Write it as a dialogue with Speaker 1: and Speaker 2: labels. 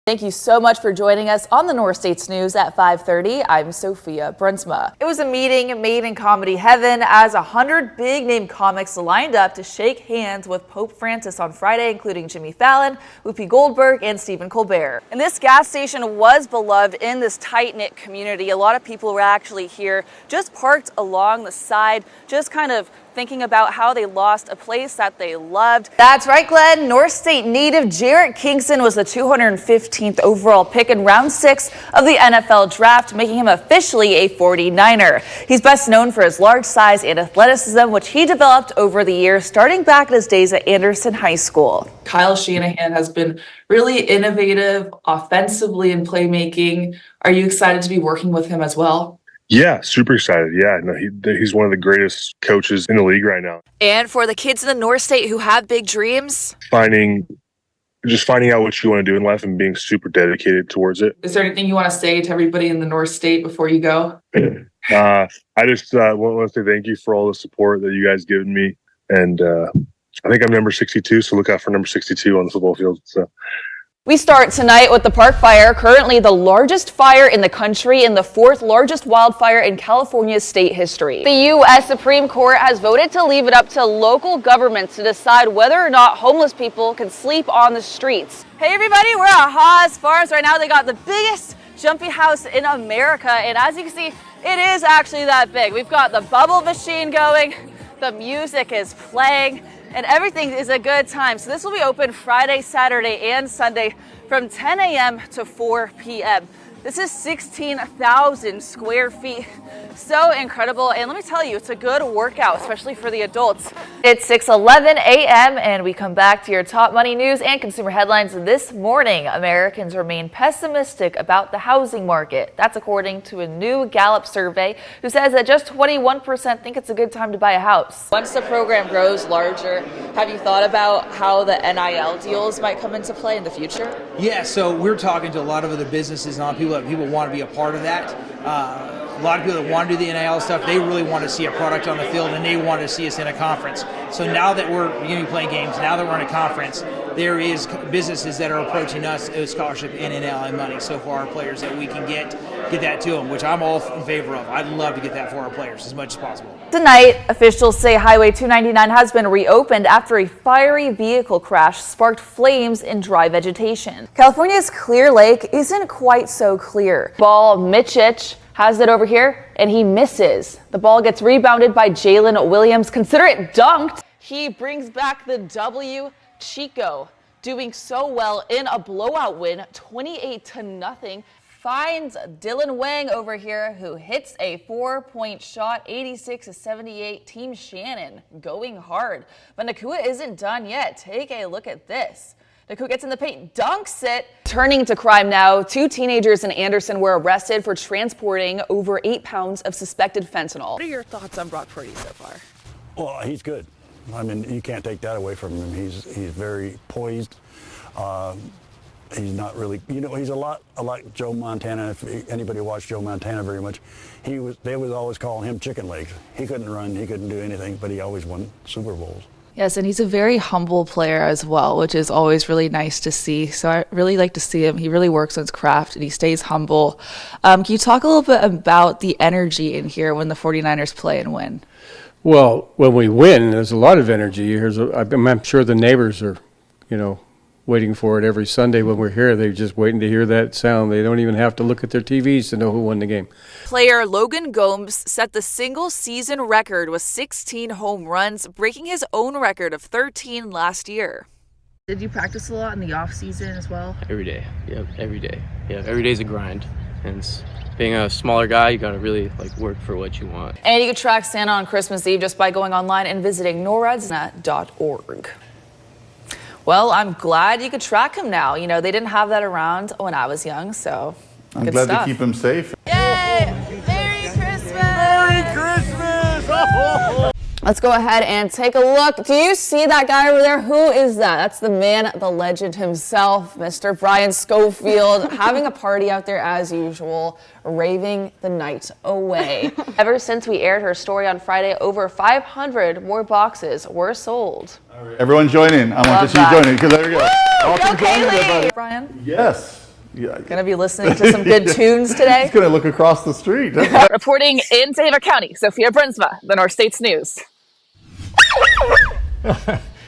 Speaker 1: Thank you so much for joining us on the North States News at 5:30. I'm Sophia Bruinsma. It was a meeting made in comedy heaven as 100 big-name comics lined up to shake hands with Pope Francis on Friday, including Jimmy Fallon, Whoopi Goldberg, and Stephen Colbert. And this gas station was beloved in this tight-knit community. A lot of people were actually here just parked along the side, just kind of thinking about how they lost a place that they loved. That's right, Glenn. North State native Jarrett Kingston was the 215th overall pick in round 6 of the NFL draft, making him officially a 49er. He's best known for his large size and athleticism, which he developed over the years, starting back at his days at Anderson High School. Kyle Shanahan has been really innovative offensively in playmaking. Are you excited to be working with him as well?
Speaker 2: Yeah, super excited. Yeah, no, he's one of the greatest coaches in the league right now.
Speaker 1: And for the kids in the North State who have big dreams,
Speaker 2: finding out what you want to do in life and being super dedicated towards it.
Speaker 1: Is there anything you want to say to everybody in the North State before you go?
Speaker 2: I just want to say thank you for all the support that you guys given me, and I think I'm number 62, so look out for number 62 on the football field. So.
Speaker 1: We start tonight with the Park Fire, currently the largest fire in the country and the 4th largest wildfire in California's state history. The U.S. Supreme Court has voted to leave it up to local governments to decide whether or not homeless people can sleep on the streets. Hey everybody, we're at Haas Farms right now. They got the biggest jumpy house in America, and as you can see, it is actually that big. We've got the bubble machine going, the music is playing, and everything is a good time. So this will be open Friday, Saturday, and Sunday from 10 a.m. to 4 p.m. This is 16,000 square feet. So incredible. And let me tell you, it's a good workout, especially for the adults. It's 6:11 a.m. and we come back to your top money news and consumer headlines this morning. Americans remain pessimistic about the housing market. That's according to a new Gallup survey, who says that just 21% think it's a good time to buy a house. Once the program grows larger, have you thought about how the NIL deals might come into play in the future?
Speaker 3: Yeah, so we're talking to a lot of other businesses and people want to be a part of that. A lot of people that want to do the NIL stuff, they really want to see a product on the field, and they want to see us in a conference. So now that we're beginning playing games, now that we're in a conference, there is businesses that are approaching us with scholarship and NIL money. So for our players, that we can get that to them, which I'm all in favor of. I'd love to get that for our players as much as possible.
Speaker 1: Tonight, officials say Highway 299 has been reopened after a fiery vehicle crash sparked flames in dry vegetation. California's Clear Lake isn't quite so clear. Ball Mitchich has it over here, and he misses. The ball gets rebounded by Jalen Williams. Consider it dunked. He brings back the W. Chico, doing so well in a blowout win, 28-0. Finds Dylan Wang over here, who hits a 4-point shot, 86-78. Team Shannon going hard. But Nakua isn't done yet. Take a look at this. Nakua gets in the paint, dunks it. Turning to crime now, 2 teenagers in Anderson were arrested for transporting over 8 pounds of suspected fentanyl. What are your thoughts on Brock Purdy so far?
Speaker 4: Well, he's good. I mean, you can't take that away from him. He's very poised. He's not really, he's a lot like Joe Montana. If anybody watched Joe Montana very much, they was always calling him chicken legs. He couldn't run, he couldn't do anything, but he always won Super Bowls.
Speaker 5: Yes, and he's a very humble player as well, which is always really nice to see. So I really like to see him. He really works on his craft and he stays humble. Can you talk a little bit about the energy in here when the 49ers play and win?
Speaker 6: Well, when we win, there's a lot of energy. I'm sure the neighbors are, waiting for it every Sunday when we're here. They're just waiting to hear that sound. They don't even have to look at their TVs to know who won the game.
Speaker 1: Player Logan Gomes set the single-season record with 16 home runs, breaking his own record of 13 last year.
Speaker 5: Did you practice a lot in the off-season as well?
Speaker 7: Every day. Yep, every day. Yeah, every day's a grind. And being a smaller guy, you got to really work for what you want.
Speaker 1: And you can track Santa on Christmas Eve just by going online and visiting noradsnet.org. Well, I'm glad you could track him now. They didn't have that around when I was young, so
Speaker 8: I'm glad to keep him safe.
Speaker 1: Yay! Merry Christmas! Merry Christmas! Oh. Let's go ahead and take a look. Do you see that guy over there? Who is that? That's the man, the legend himself, Mr. Brian Schofield, having a party out there as usual, raving the night away. Ever since we aired her story on Friday, over 500 more boxes were sold.
Speaker 8: Everyone join in. I want to see you join in, because there we go.
Speaker 1: Woo! Go Kaylee! Brian?
Speaker 8: Yes. Yeah,
Speaker 1: Gonna be listening to some good tunes today.
Speaker 8: he's going to look across the street.
Speaker 1: Reporting in Sophia County, Sophia Bruinsma, the North States News.